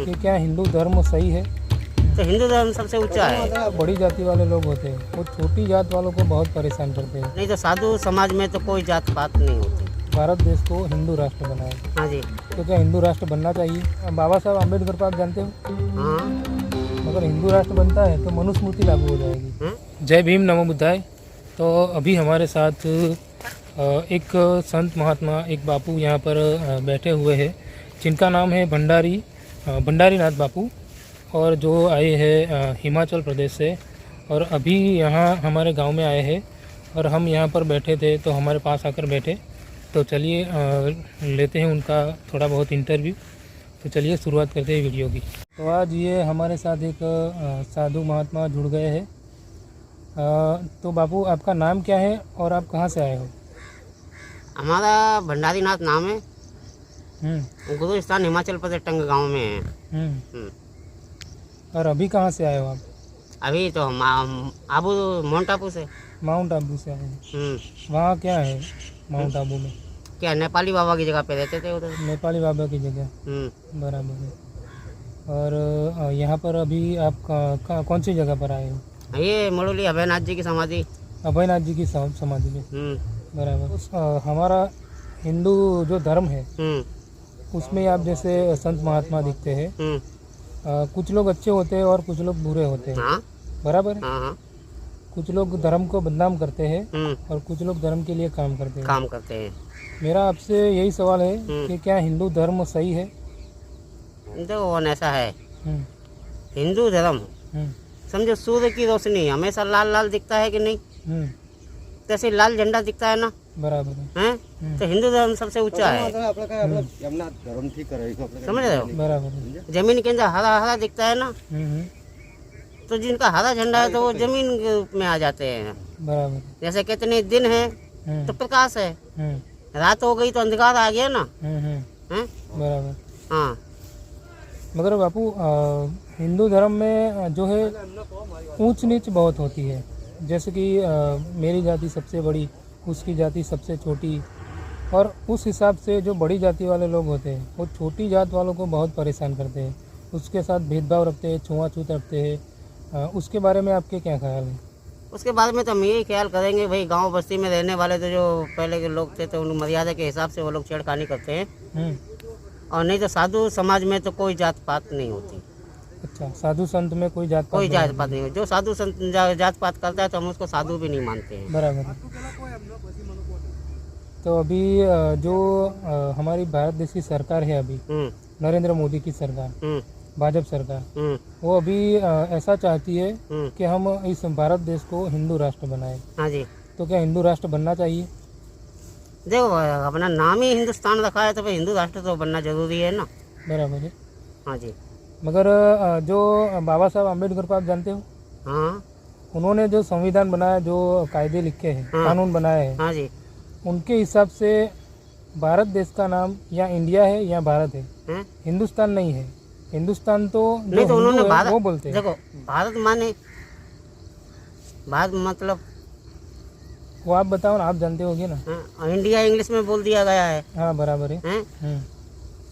कि क्या हिंदू धर्म सही है? तो हिंदू धर्म सबसे ऊंचा है। बड़ी जाति वाले लोग होते हैं वो छोटी जात वालों को बहुत परेशान करते हैं। नहीं तो साधु समाज में तो कोई जात पात नहीं होती। भारत देश को हिंदू राष्ट्र बनाया, हाँ जी। तो क्या हिंदू राष्ट्र बनना चाहिए? बाबा साहब अम्बेडकर को आप जानते हो? हाँ। अगर हिंदू राष्ट्र बनता है तो मनुस्मृति लागू हो जाएगी। जय भीम, नमो बुद्धाय। तो अभी हमारे साथ एक संत महात्मा, एक बापू यहाँ पर बैठे हुए हैं जिनका नाम है भंडारी नाथ बापू, और जो आए हैं हिमाचल प्रदेश से, और अभी यहाँ हमारे गांव में आए हैं और हम यहाँ पर बैठे थे तो हमारे पास आकर बैठे। तो चलिए लेते हैं उनका थोड़ा बहुत इंटरव्यू। तो चलिए शुरुआत करते हैं वीडियो की। तो आज ये हमारे साथ एक साधु महात्मा जुड़ गए हैं। तो बापू, आपका नाम क्या है और आप कहाँ से आए हो? हमारा भंडारी नाथ नाम है। गुरु स्थान हिमाचल प्रदेश टंग गांव में है। और अभी कहाँ से आए हो आप? अभी तो हम आबू माउंट आबू से। माउंट आबू से आए हो। वहाँ क्या है माउंट आबू में? क्या नेपाली बाबा की जगह पे रहते थे उधर। नेपाली बाबा की जगह। बराबर है। और यहाँ पर अभी आप कौन सी जगह पर आए हो? ये मड़ोली अभयनाथ जी की समाधि। अभयनाथ जी की समाधि में। बराबर। हमारा हिंदू जो धर्म है उसमें आप जैसे संत महात्मा दिखते हैं। कुछ लोग अच्छे होते हैं और कुछ लोग बुरे होते हैं। हाँ? बराबर है। हाँ। कुछ लोग धर्म को बदनाम करते हैं और कुछ लोग धर्म के लिए काम करते हैं। मेरा आपसे यही सवाल है कि क्या हिंदू धर्म सही है? देखो ऐसा है, हिंदू धर्म समझो सूर्य की रोशनी हमेशा लाल लाल दिखता है कि नहीं? जैसे लाल झंडा दिखता है ना। बराबर है। तो हिंदू धर्म सबसे ऊंचा है। समझ रहे हो? बराबर। जमीन के अंदर हरा हरा दिखता है ना, तो जिनका हरा झंडा है तो वो जमीन के रूप में आ जाते हैं। बराबर। जैसे कितने दिन है तो प्रकाश है, रात हो गई तो अंधकार आ गया ना। बराबर। हाँ। मगर बापू, हिंदू धर्म में जो है ऊंच नीच बहुत होती है। जैसे कि मेरी जाति सबसे बड़ी, उसकी जाति सबसे छोटी, और उस हिसाब से जो बड़ी जाति वाले लोग होते हैं वो छोटी जात वालों को बहुत परेशान करते हैं, उसके साथ भेदभाव रखते हैं, छुआछूत रखते हैं। उसके बारे में आपके क्या ख्याल है? उसके बारे में तो हम यही ख्याल करेंगे भाई, गांव बस्ती में रहने वाले तो जो पहले के लोग थे तो उन मर्यादा के हिसाब से वो लोग छेड़खानी करते हैं। और नहीं तो साधु समाज में तो कोई जात पात नहीं होती। अच्छा, साधु संत में कोई जात पात नहीं होती। जो साधु संत जात पात करता है तो हम उसको साधु भी नहीं मानते हैं। बराबर। तो अभी जो हमारी भारत देश की सरकार है अभी, नरेंद्र मोदी की सरकार, भाजपा सरकार, वो अभी ऐसा चाहती है कि हम इस भारत देश को हिंदू राष्ट्र बनाए। हाँ जी। तो क्या हिंदू राष्ट्र बनना चाहिए? देखो अपना नाम ही हिंदुस्तान रखा है तो भाई हिंदू राष्ट्र तो बनना जरूरी है ना। बराबर है। हाँ जी। मगर जो बाबा साहब अम्बेडकर को आप जानते हो? हाँ। उन्होंने जो संविधान बनाया, जो कायदे लिखे हैं, कानून बनाए हैं, हाँ जी, उनके हिसाब से भारत देश का नाम या इंडिया है या भारत है, हिंदुस्तान नहीं है। हिंदुस्तान तो नहीं, तो उन्होंने भारत वो बोलते हैं। देखो भारत माने भारत मतलब वो आप बताओ ना, आप जानते होगे ना। इंडिया इंग्लिश में बोल दिया गया है। हाँ बराबर है।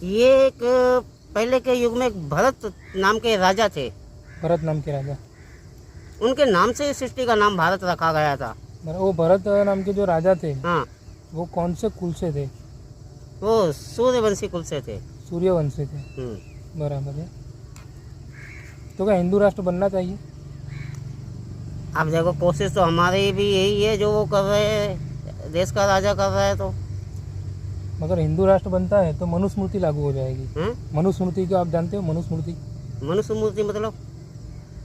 ये एक पहले के युग में एक भरत नाम के राजा थे। भरत नाम के राजा, उनके नाम से सृष्टि का नाम भारत रखा गया था। वो भरत नाम के जो राजा थे, हाँ, वो कौन से कुल से थे? वो सूर्यवंशी कुल से थे। सूर्यवंशी थे। बराबर है। तो क्या हिंदू राष्ट्र बनना चाहिए? अब देखो कोशिश तो हमारी भी यही है, जो वो कर रहे हैं, देश का राजा कर रहा है तो। मगर हिंदू राष्ट्र बनता है तो मनुस्मृति लागू हो जाएगी। मनुस्मृति को आप जानते हो? मनुस्मृति मतलब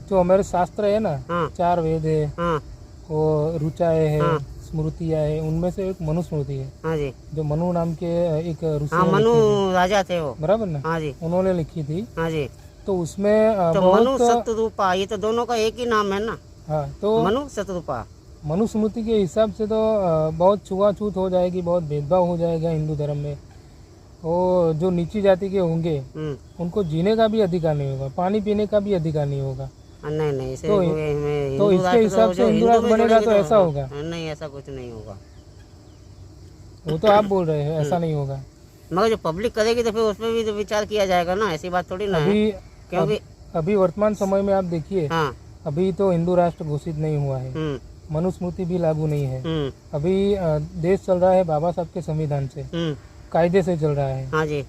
जो हमारे शास्त्र है ना, 4 वेद है, वो ऋचाएँ है, स्मृतियाँ है, उनमें से एक मनुस्मृति है। हाँ जी। जो मनु नाम के एक ऋषि, मनु राजा थे वो। बराबर ना? हाँ जी। उन्होंने लिखी थी। हाँ जी। तो उसमें तो मनु शतरूपा, ये तो दोनों का एक ही नाम है ना। हाँ, तो मनु शतरूपा, मनुस्मृति के हिसाब से तो बहुत छुआछूत हो जाएगी, बहुत भेदभाव हो जाएगा हिंदू धर्म में। वो जो नीची जाति के होंगे उनको जीने का भी अधिकार नहीं होगा, पानी पीने का भी अधिकार नहीं होगा। नहीं तो इसके हिसाब से हिंदू राष्ट्र बनेगा तो ऐसा होगा? नहीं, ऐसा कुछ नहीं होगा। वो तो आप बोल रहे हैं ऐसा नहीं होगा। मगर जो पब्लिक करेगी तो फिर उस पर भी तो विचार किया जाएगा ना, ऐसी बात थोड़ी ना है। अभी क्योंकि अभी वर्तमान समय में आप देखिए, हाँ अभी तो हिंदू राष्ट्र घोषित नहीं हुआ है, मनुस्मृति भी लागू नहीं है। अभी देश चल रहा है बाबा साहब के संविधान से, कायदे से चल रहा है। हाँ जी।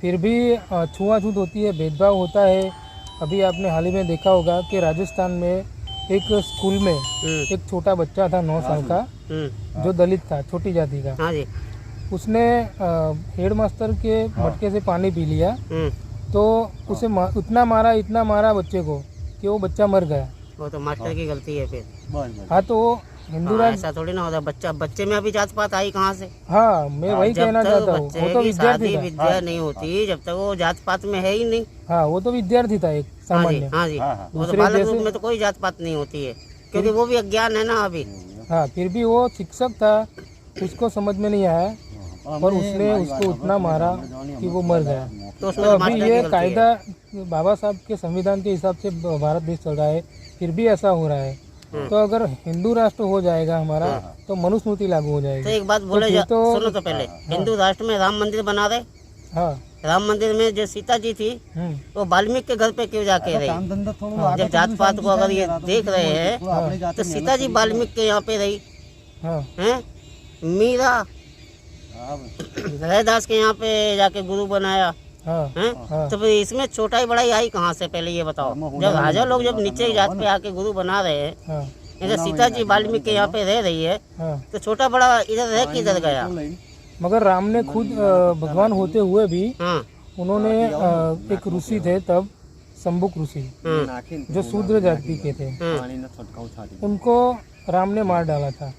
फिर भी छुआछूत होती है, भेदभाव होता है। अभी आपने हाल ही में देखा होगा कि राजस्थान में एक स्कूल में एक छोटा बच्चा था 9 साल का, जो दलित था, छोटी जाति का। हाँ जी। उसने हेडमास्टर के मटके से पानी पी लिया, तो उसे इतना मारा बच्चे को कि वो बच्चा मर गया। वो तो मास्टर की गलती है फिर। हाँ, तो हिंदू राष्ट्र ऐसा थोड़ी ना होता। बच्चे में अभी जात पात आई कहाँ से? हाँ, मैं वही कहना चाहता हूँ। वो तो विद्यार्थी था। विद्या नहीं होती जब तक वो जात पात में है ही नहीं। हाँ, वो तो विद्यार्थी था एक सामान्य। हाँ जी। वो तो बालक रूप में तो कोई जात पात नहीं होती है, क्योंकि वो भी अज्ञान है ना अभी। हाँ, फिर भी वो शिक्षक था, उसको समझ में नहीं आया और उसने उसको इतना मारा कि वो मर गया। तो अभी ये कायदा बाबा साहब के संविधान के हिसाब से भारत देश चल रहा है, फिर भी ऐसा हो रहा है। तो अगर हिंदू राष्ट्र हो जाएगा हमारा, तो मनुस्मृति लागू हो जाएगी। तो एक बात बोले सुनो तो पहले, हिंदू राष्ट्र में राम मंदिर बना रहे। हाँ, राम मंदिर में जो सीता जी थी वो वाल्मीकि के घर पे क्यों जाके रही? जब जात पात को अगर ये देख रहे हैं तो सीता जी वाल्मीकि के यहाँ पे रही है। मीरा रैदास के यहाँ पे जाके गुरु बनाया है। तो फिर इसमें छोटा ही बड़ा ही आई कहाँ से? पहले ये बताओ। जब राजा लोग जब नीचे जात पे आके गुरु बना रहे हैं, इधर सीता जी वाल्मीकि के यहाँ पे रह रही है, तो छोटा बड़ा इधर रह किधर गया? मगर राम ने खुद भगवान होते हुए भी उन्होंने एक ऋषि थे तब, शंभुक ऋषि, जो शूद्र जाति के थे, उनको राम ने मार डाला था,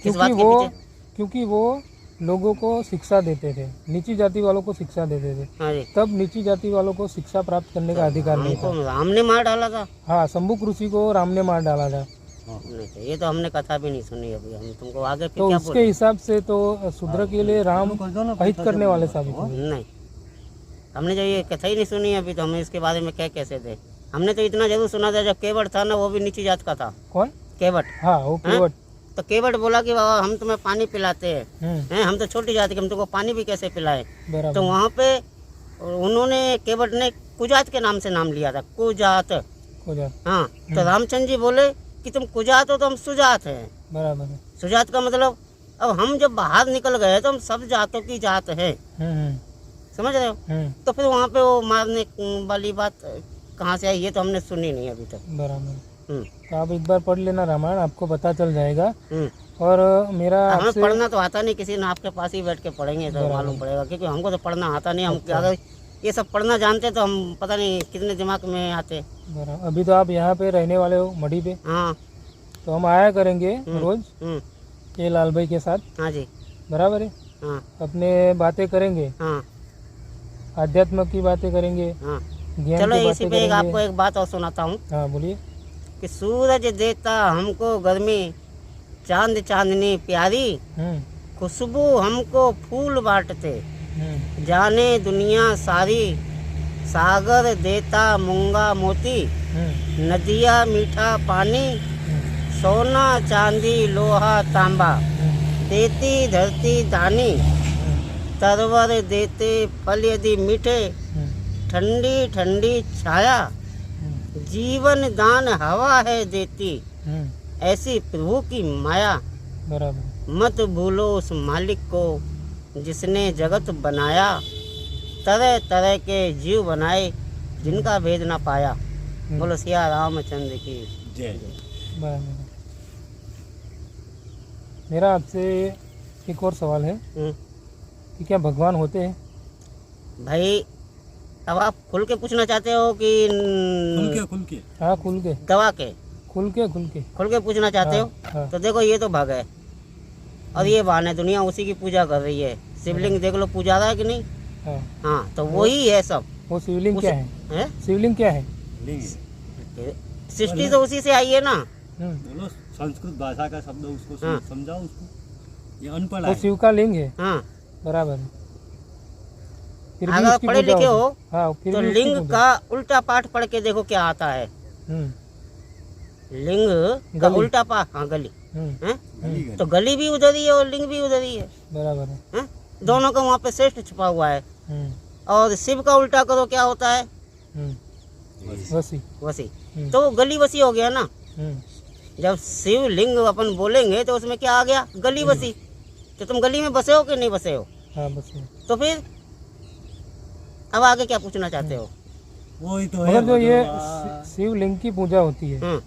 क्योंकि वो लोगों को शिक्षा देते थे, नीची जाति वालों को शिक्षा देते थे। तब नीची जाति वालों को शिक्षा प्राप्त करने का अधिकार नहीं था। राम ने मार डाला था? हाँ, शंभुक ऋषि को राम ने मार डाला था। नहीं तो ये तो हमने कथा भी नहीं सुनी अभी, हम तुमको आगे तो क्या उसके हिसाब से तो शूद्र के लिए राम अहित करने वाले साबित हुए। नहीं, हमने जो ये कथा ही नहीं सुनी अभी, तो हमें इसके बारे में कह कैसे दे? हमने तो इतना जरूर सुना था, जब केवट था ना, वो भी नीची जात का था। कौन? केवट। हाँ, वो केवट। तो केवट बोला कि बाबा हम तुम्हें पानी पिलाते हैं, हम तो छोटी जाति के, हम तुमको पानी भी कैसे पिलाए? तो वहाँ पे उन्होंने, केवट ने कुजात के नाम से नाम लिया था, कुजात। हाँ, तो रामचंद्र जी बोले कि तुम कुजात हो तो हम सुजात हैं। बराबर है। सुजात का मतलब, अब हम जब बाहर निकल गए तो हम सब जातों की जात है। समझ रहे हो? तो फिर वहाँ पे वो मारने वाली बात कहाँ से आई, ये तो हमने सुनी नहीं अभी तक। बराबर। तो आप एक बार पढ़ लेना रामायण, आपको पता चल जाएगा। और मेरा हमें पढ़ना तो आता नहीं, किसी ने आपके पास ही बैठ के पढ़ेंगे तो मालूम पड़ेगा, क्योंकि हमको तो पढ़ना आता नहीं। हम अगर ये सब पढ़ना जानते तो हम पता नहीं कितने दिमाग में आते। अभी तो आप यहाँ पे रहने वाले हो मढ़ी पे। हाँ, तो हम आया करेंगे रोज ये लाल भाई के साथ। हाँ जी, बराबर है। हाँ, अपने बातें करेंगे, हाँ, आध्यात्म की बातें करेंगे, हाँ। ज्ञान चलो की इसी बातें पे करेंगे। आपको एक बात और सुनाता हूँ हाँ, बोलिए। कि सूरज देता हमको गर्मी, चांद चांदनी प्यारी, खुशबू हमको फूल बांटते, जाने दुनिया सारी, सागर देता मूंगा मोती, नदिया मीठा पानी, सोना चांदी लोहा तांबा, देती धरती दानी, तरवर देते फल यदि मीठे, ठंडी ठंडी छाया, जीवन दान हवा है देती, ऐसी प्रभु की माया। बराबर। मत भूलो उस मालिक को जिसने जगत बनाया, तरह तरह के जीव बनाए जिनका भेद ना पाया। बोलो सिया रामचंद्र की जय। बराबर। मेरा आपसे एक और सवाल है कि क्या भगवान होते हैं? भाई, अब आप खुल के पूछना चाहते हो कि खुल के? हाँ, खुल के। दवा के? खुल के पूछना चाहते हो? हाँ। तो देखो, ये तो भग है और ये वाहन है, दुनिया उसी की पूजा कर रही है। शिवलिंग देख लो, पूजा रहा है कि नहीं? हाँ, तो वही है सब। वो शिवलिंग क्या है? शिवलिंग क्या है? सृष्टि तो उसी से आई है ना। बोलो, संस्कृत भाषा का शब्द उसको समझाओ उसको, ये अनपढ़ वो है। शिव का लिंग है। हाँ, बराबर। फिर भी अगर उसकी पढ़े पूजा लिखे होती हो हाँ, फिर तो भी उसकी लिंग पूजा। का उल्टा पाठ पढ़ के देखो क्या आता है। लिंग का उल्टा पाठ, हाँ, गली है। तो गली भी उधर ही है और लिंग भी उधर ही है। बराबर है। दोनों का वहाँ पे श्रेष्ठ छुपा हुआ है। और शिव का उल्टा करो क्या होता है? वसी। वसी। तो वो गली वसी हो गया ना। जब शिव लिंग अपन बोलेंगे तो उसमें क्या आ गया? गली वसी। तो तुम गली में बसे हो कि नहीं बसे हो? हाँ बसे। तो फिर अब आगे क्या पूछना चाहते हो? वही तो है मगर जो ये भगवान। शिवलिंग की पूजा होती है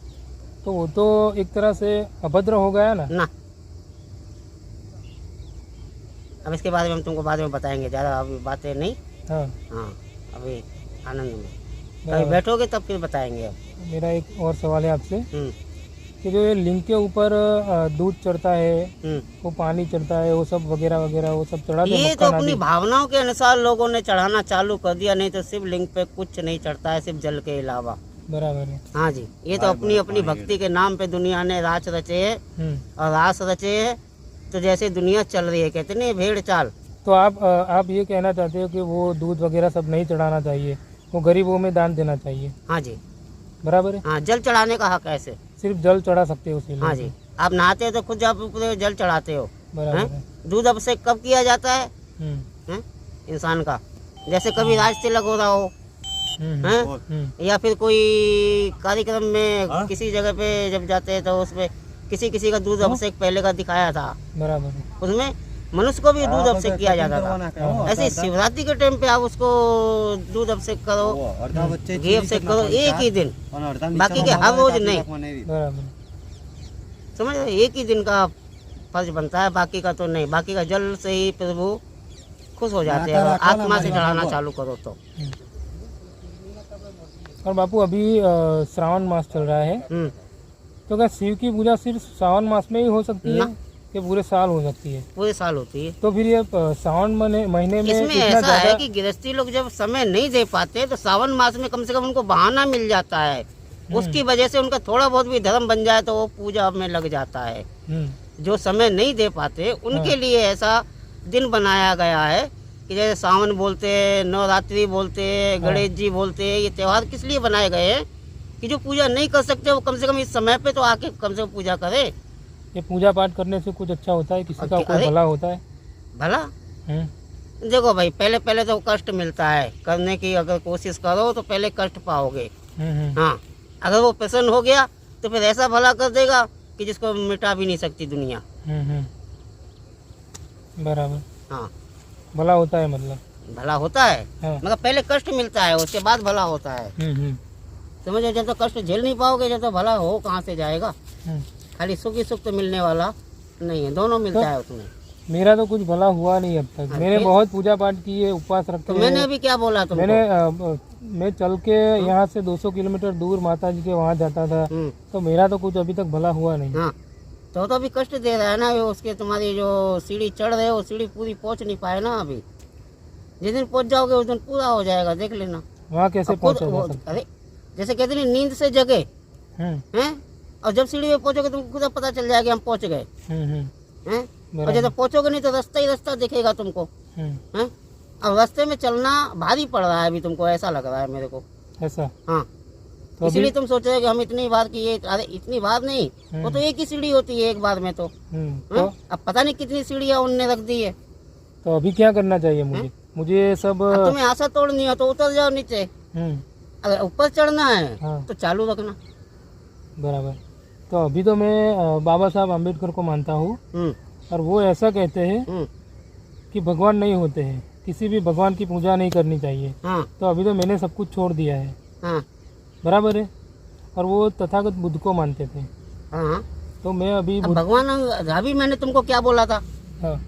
तो वो तो एक तरह से अभद्र हो गया ना। अब इसके बारे में हम तुमको बाद में बताएंगे, ज़्यादा अभी बातें नहीं। हाँ हाँ अभी आनंद में कभी बैठोगे तब फिर बताएंगे। अब मेरा एक और सवाल है आपसे हम्म, कि जो ये लिंग के ऊपर दूध चढ़ता है, हम्म। वो पानी चढ़ता है, वो सब वगैरह वगैरह वो सब चढ़ा दे ये तो मक्खन अपनी आदि। भावनाओं के अनुसार लोगों ने चढ़ाना चालू कर दिया, नहीं तो शिव लिंग पे कुछ नहीं चढ़ता है सिर्फ जल के अलावा। बराबर है। हाँ जी, ये तो अपनी अपनी भक्ति के नाम पे दुनिया ने रास रचे है और रास रचे है। तो जैसे दुनिया चल रही है, कहते नहीं भेड़ चाल। तो आप ये कहना चाहते हो कि वो दूध वगैरह सब नहीं चढ़ाना चाहिए, वो गरीबों में दान देना चाहिए। हाँ जी, बराबर है। हाँ जल चढ़ाने का हक ऐसे। सिर्फ जल चढ़ा सकते हो उसी हाँ जी, आप नहाते हो तो खुद आप ऊपर जल चढ़ाते हो। बराबर हैं? है। दूध अभिषेक कब किया जाता है? हैं? इंसान का जैसे कभी राज तिलक हो रहा हो, हैं? या फिर कोई कार्यक्रम में किसी जगह पे जब जाते हैं तो उसमें किसी किसी का दूध अभिषेक पहले का दिखाया था। बराबर है। उसमें मनुष्य को भी दूध अभिषेक किया जाता था। ऐसे शिवरात्रि के टाइम पे आप उसको दूध अभिषेक करो, घी अभिषेक करो एक ही दिन, बाकी के हर रोज नहीं। बराबर। समझ रहे? एक ही दिन का फर्ज बनता है, बाकी का तो नहीं। बाकी का जल से ही प्रभु खुश हो जाते हैं अगर आत्मा से चढ़ाना चालू करो तो। और बापू अभी श्रावण मास चल रहा है, तो क्या शिव की पूजा सिर्फ श्रावण मास में ही हो सकती है कि पूरे साल हो सकती है? पूरे साल होती है। तो फिर ये सावन महीने में इसमें इतना ऐसा है ज्यादा कि गृहस्थी लोग जब समय नहीं दे पाते तो सावन मास में कम से कम उनको बहाना मिल जाता है, उसकी वजह से उनका थोड़ा बहुत भी धर्म बन जाए तो वो पूजा में लग जाता है। जो समय नहीं दे पाते उनके लिए ऐसा दिन बनाया गया है कि जैसे सावन बोलते हैं, नवरात्रि बोलते हैं, गणेश जी बोलते हैं। ये त्यौहार किस लिए बनाए गए हैं कि जो पूजा नहीं कर सकते वो कम से कम इस समय पे तो आके कम से कम पूजा करे। ये पूजा पाठ करने से कुछ अच्छा होता है, किसी का कोई अरे! भला होता है? भला हम्म। देखो भाई, पहले पहले तो कष्ट मिलता है, करने की अगर कोशिश करो तो पहले कष्ट पाओगे। हाँ, अगर वो प्रसन्न हो गया तो फिर ऐसा भला कर देगा कि जिसको मिटा भी नहीं सकती दुनिया। बराबर। हाँ, भला होता है मतलब। भला होता है हाँ। मगर पहले कष्ट मिलता है, उसके बाद भला होता है। समझो, जब तो कष्ट झेल नहीं पाओगे जब तो भला हो कहाँ से जाएगा। खाली सुख ही सुख तो मिलने वाला नहीं है, दोनों मिलता है उसमें। मेरा तो कुछ भला हुआ नहीं अब तक। मैंने बहुत पूजा पाठ की है, उपवास रखे तो मैंने अभी क्या बोला तुमको? मैं चल के यहाँ से 200 किलोमीटर दूर माता जी के वहाँ जाता था, तो मेरा तो कुछ अभी तक भला हुआ नहीं। हाँ, तो अभी कष्ट दे रहा है ना उसके। तुम्हारी जो सीढ़ी चढ़ रहे हो सीढ़ी पूरी पहुँच नहीं पाए ना अभी। जिस दिन पहुँच जाओगे उस दिन पूरा हो जाएगा, देख लेना। वहाँ कैसे पहुँचा? अरे जैसे कहते नहीं, नींद से जगे हैं, और जब सीढ़ी पे पहुँचोगे तुमको खुद पता चल जाएगा हम पहुँच गए हैं। और जब पहुँचोगे नहीं तो रास्ता ही रास्ता दिखेगा तुमको हैं। और रास्ते में चलना भारी पड़ रहा है अभी तुमको, ऐसा लग रहा है मेरे को। ऐसा? हाँ, तो इसलिए तुम सोच रहे हो कि हम इतनी बार किए। अरे इतनी बार नहीं, वो तो एक ही सीढ़ी होती है एक बार में तो। तो अब पता नहीं कितनी सीढ़ियाँ उनने रख दी है। तो अभी क्या करना चाहिए मुझे सब? अब तुम्हें आशा तोड़नी हो तो उतर जाओ नीचे। अगर ऊपर चढ़ना है तो चालू रखना। बराबर। तो अभी तो मैं बाबा साहब अम्बेडकर को मानता हूँ, और वो ऐसा कहते हैं कि भगवान नहीं होते हैं, किसी भी भगवान की पूजा नहीं करनी चाहिए। तो अभी तो मैंने सब कुछ छोड़ दिया है। बराबर है। और वो तथागत बुद्ध को मानते थे। तो मैं अभी भगवान अभी मैंने तुमको क्या बोला था? हाँ।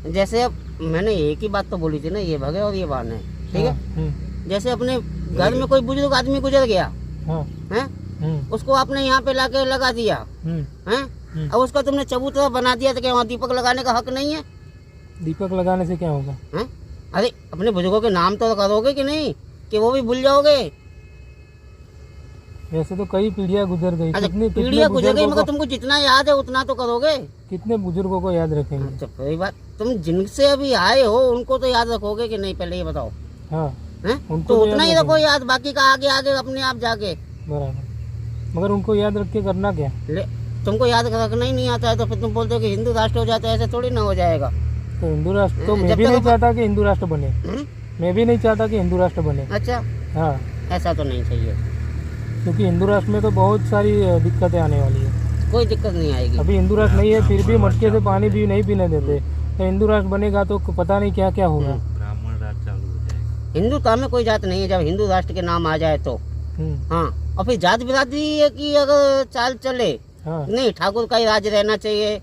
जैसे अब मैंने एक ही बात तो बोली थी ना, ये भगे और ये बान है, ठीक है। जैसे अपने घर में कोई बुजुर्ग आदमी गुजर गया है, उसको आपने यहाँ पे लाके लगा दिया है, अब उसका तुमने चबूतरा बना दिया तो क्या वहाँ दीपक लगाने का हक नहीं है? दीपक लगाने से क्या होगा? अरे अपने बुजुर्गों के नाम तो करोगे कि नहीं, कि वो भी भूल जाओगे? वैसे तो कई पीढ़ियां गुजर गई। कितनी पीढ़ियां गुजर गई, मगर तुमको जितना याद है उतना तो करोगे। कितने बुजुर्गों को याद रखेंगे? तो कोई बात, तुम जिनसे अभी आए हो उनको तो याद रखोगे कि नहीं, पहले ये बताओ। हाँ, तो उतना ही रखो याद, बाकी का आगे आगे अपने आप जाके। बराबर। मगर उनको याद रख के करना क्या? तुमको याद रखना ही नहीं आता है तो फिर तुम बोलते हो कि हिंदू राष्ट्र हो जाता है, ऐसे थोड़ी ना हो जाएगा। तो हिंदू राष्ट्र तो मैं भी नहीं चाहता कि हिंदू राष्ट्र बने। मैं भी नहीं चाहता कि हिंदू राष्ट्र बने। अच्छा, हाँ, ऐसा तो नहीं चाहिए, क्योंकि हिंदू राष्ट्र में तो बहुत सारी दिक्कतें आने वाली है। कोई दिक्कत नहीं आएगी। अभी हिंदू राष्ट्र नहीं है, फिर भी मटके से पानी भी नहीं पीने देते। तो हिंदू राष्ट्र बनेगा तो पता नहीं क्या क्या होगा। ब्राह्मण राज चालू हो जाएगा। हिंदुत्व में कोई जात नहीं है जब हिंदू राष्ट्र के नाम आ जाए तो। हाँ, और फिर जात बिरादरी की अगर चाल चले, हाँ, नहीं ठाकुर का ही राज रहना चाहिए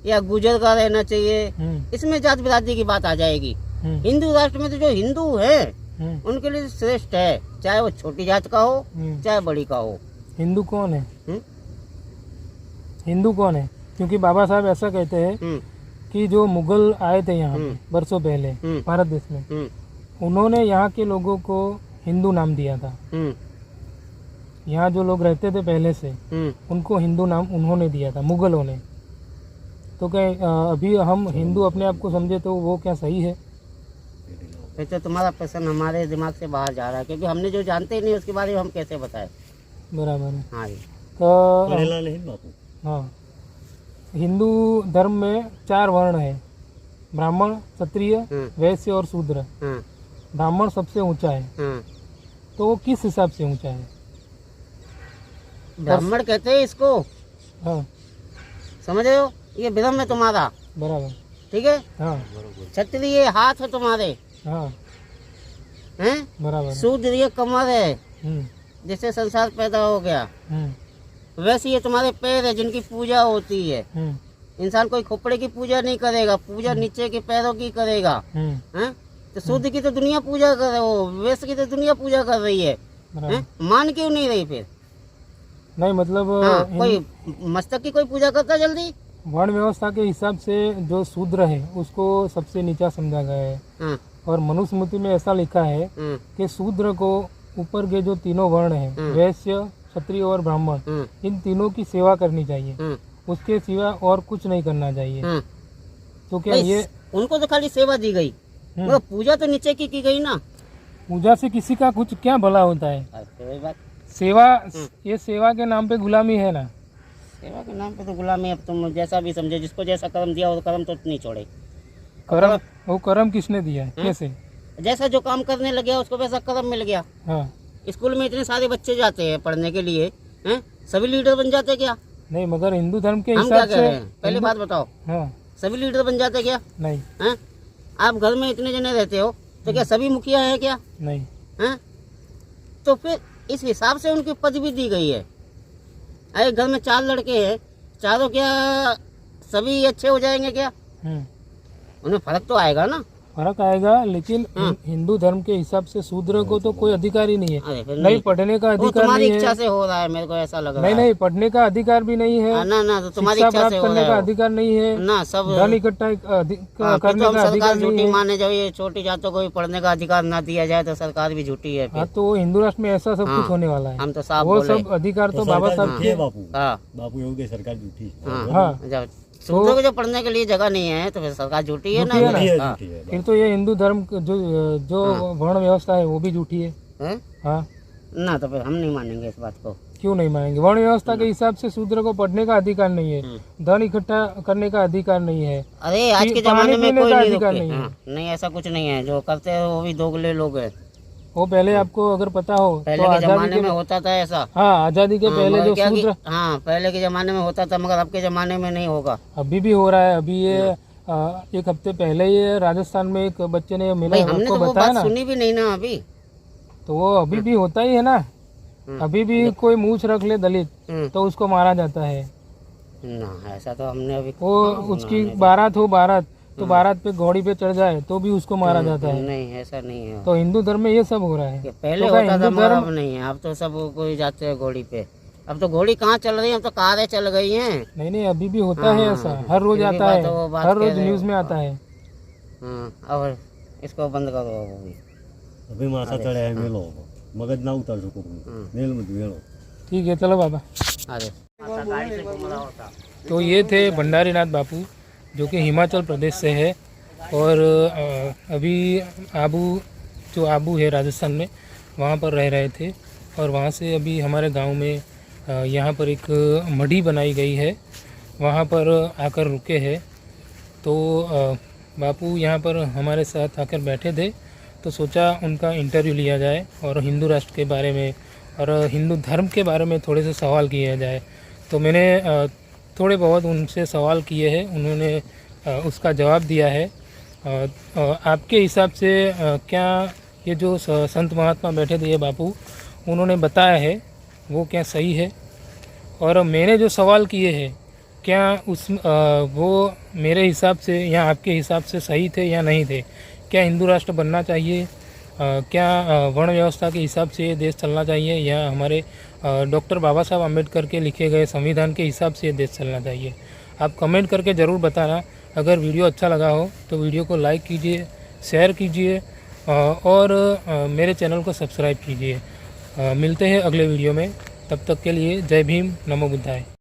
या गुजर का रहना चाहिए, इसमें जात बिरादरी की बात आ जाएगी। हिंदू राष्ट्र में तो जो हिंदू है उनके लिए श्रेष्ठ है, चाहे वो छोटी जात का हो चाहे बड़ी का हो। हिंदू कौन है? हिंदू कौन है? क्योंकि बाबा साहब ऐसा कहते हैं कि जो मुगल आए थे यहाँ पे बरसों पहले भारत देश में, उन्होंने यहाँ के लोगों को हिंदू नाम दिया था। यहाँ जो लोग रहते थे पहले से, उनको हिंदू नाम उन्होंने दिया था, मुगलों ने। तो क्या अभी हम हिंदू अपने आप को समझे तो वो क्या सही है? फिर तो तुम्हारा प्रश्न हमारे दिमाग से बाहर जा रहा है, क्योंकि हमने जो जानते ही नहीं उसके बारे में हम कैसे बताएं। बराबर है। हाँ जी। तो हाँ, हिंदू धर्म में 4 वर्ण है, ब्राह्मण, क्षत्रिय, वैश्य और शूद्र। ब्राह्मण सबसे ऊंचा है। तो वो किस हिसाब से ऊंचा है? ब्राह्मण कहते हैं इसको। हाँ, समझ रहे हो? ये ब्रह्म है तुम्हारा, बराबर। ठीक है। हाँ, क्षत्रिय हाथ है तुम्हारे, हाँ, हैं? बराबर। शूद्र ये कमर है जिससे संसार पैदा हो गया। वैसे ये तुम्हारे पैर है जिनकी पूजा होती है। इंसान कोई खोपड़े की पूजा नहीं करेगा, पूजा नीचे के पैरों की करेगा। हैं? तो शूद्र की तो दुनिया पूजा कर रहे हो, वैसे की तो दुनिया पूजा कर रही है। मान क्यों नहीं रही फिर? नहीं मतलब कोई मस्तक की कोई पूजा करता जल्दी? वर्ण व्यवस्था के हिसाब से जो शूद्र है उसको सबसे नीचा समझा गया है। और मनुस्मृति में ऐसा लिखा है कि शूद्र को ऊपर के जो तीनों वर्ण है, वैश्य, क्षत्रिय और ब्राह्मण, इन तीनों की सेवा करनी चाहिए, उसके सिवा और कुछ नहीं करना चाहिए। तो क्या ये उनको तो खाली सेवा दी गई, मगर पूजा तो नीचे की गई ना। पूजा से किसी का कुछ क्या भला होता है? सेवा, ये सेवा के नाम पे गुलामी है ना। सेवा के नाम पे तो गुलामी। अब तुम जैसा भी समझे, जिसको जैसा कर्म दिया वो कर्म तो नहीं छोड़े। कर्म, वो कर्म किसने दिया है? कैसे? जैसा जो काम करने लग गया उसको वैसा कर्म मिल गया। हाँ। स्कूल में इतने सारे बच्चे जाते हैं पढ़ने के लिए, हैं? सभी लीडर बन जाते क्या? नहीं, मगर हिंदू धर्म के हम हिसाब क्या कह रहे हैं? पहले बात बताओ। हाँ। सभी लीडर बन जाते क्या? नहीं। हैं? आप घर में इतने जने रहते हो तो क्या सभी मुखिया है क्या? नहीं। हैं? तो फिर इस हिसाब से उनकी पद भी दी गई है। अरे घर में 4 लड़के हैं, चारों क्या सभी अच्छे हो जाएंगे क्या? उन्हें फर्क तो आएगा ना। फर्क आएगा, लेकिन हिंदू धर्म के हिसाब से शूद्र को तो कोई अधिकार ही नहीं है। नहीं पढ़ने का अधिकार नहीं है। इच्छा से हो रहा है, मेरे को ऐसा लग रहा है। नहीं, पढ़ने का अधिकार भी नहीं है। ना, तो तुम्हारी इच्छा से हो रहा है। करने का अधिकार नहीं है ना, सब धन इकट्ठा करने का अधिकार नहीं है। माने जब ये छोटी जातों को भी पढ़ने का अधिकार ना दिया जाए तो सरकार भी झूठी है। हाँ, तो हिंदू राष्ट्र में ऐसा सब कुछ होने वाला है। हम तो साफ वो सब अधिकार तो बाबा साहब के। बापू योगी सरकार झूठी। हाँ, शूद्रों को जो पढ़ने के लिए जगह नहीं है तो फिर सरकार झूठी है ना। फिर तो ये हिंदू धर्म जो वर्ण व्यवस्था है वो भी झूठी है। हाँ ना, तो फिर हम नहीं मानेंगे इस बात को। क्यों नहीं मानेंगे? वर्ण व्यवस्था के हिसाब से शूद्र को पढ़ने का अधिकार नहीं है, धन इकट्ठा करने का अधिकार नहीं है। अरे आज के जमाने में कोई अधिकार नहीं है। नहीं, ऐसा कुछ नहीं है। जो करते हैं वो भी दोगले लोग हैं। वो पहले आपको अगर पता हो पहले के जमाने में होता था ऐसा। हाँ, आजादी के पहले जो शूद्र, हाँ पहले के जमाने में होता था, मगर अब के जमाने में नहीं होगा। अभी भी हो रहा है। अभी ये 1 हफ्ते पहले ये राजस्थान में एक बच्चे ने मिला, हमने तो वो बात सुनी भी नहीं ना अभी। तो वो अभी भी होता ही है ना। अभी भी कोई मूछ रख ले दलित तो उसको मारा जाता है ना। ऐसा तो हमने अभी, वो उसकी बारात हो, तो बारात पे घोड़ी पे चढ़ जाए तो भी उसको मारा जाता है। नहीं, ऐसा नहीं है। तो हिंदू धर्म में ये सब हो रहा है। पहले तो होता था, मगर अब नहीं है। अब तो सब कोई जाते हैं घोड़ी पे। अब तो घोड़ी कहाँ चल रही है, अब तो कारें चल गई हैं। नहीं, अभी भी होता है ऐसा। हर रोज आता है, हर रोज न्यूज में आता है। और इसको बंद करो अभी। अभी माथा चढ़े है मेलो, मगज ना उतर सको मेल मत मेलो। ठीक है, चलो बाबा। तो ये थे भंडारीनाथ बापू, जो कि हिमाचल प्रदेश से है। और अभी आबू है राजस्थान में, वहाँ पर रह रहे थे। और वहाँ से अभी हमारे गांव में यहाँ पर एक मढ़ी बनाई गई है, वहाँ पर आकर रुके हैं। तो बापू यहाँ पर हमारे साथ आकर बैठे थे, तो सोचा उनका इंटरव्यू लिया जाए और हिंदू राष्ट्र के बारे में और हिंदू धर्म के बारे में थोड़े से सवाल किया जाए। तो मैंने थोड़े बहुत उनसे सवाल किए हैं, उन्होंने उसका जवाब दिया है। आपके हिसाब से क्या ये जो संत महात्मा बैठे थे, ये बापू उन्होंने बताया है वो क्या सही है? और मैंने जो सवाल किए हैं क्या वो मेरे हिसाब से या आपके हिसाब से सही थे या नहीं थे? क्या हिंदू राष्ट्र बनना चाहिए? क्या वर्ण व्यवस्था के हिसाब से ये देश चलना चाहिए या हमारे डॉक्टर बाबा साहब अम्बेडकर के लिखे गए संविधान के हिसाब से ये देश चलना चाहिए? आप कमेंट करके ज़रूर बताना। अगर वीडियो अच्छा लगा हो तो वीडियो को लाइक कीजिए, शेयर कीजिए और मेरे चैनल को सब्सक्राइब कीजिए। मिलते हैं अगले वीडियो में, तब तक के लिए जय भीम, नमो बुद्धाय।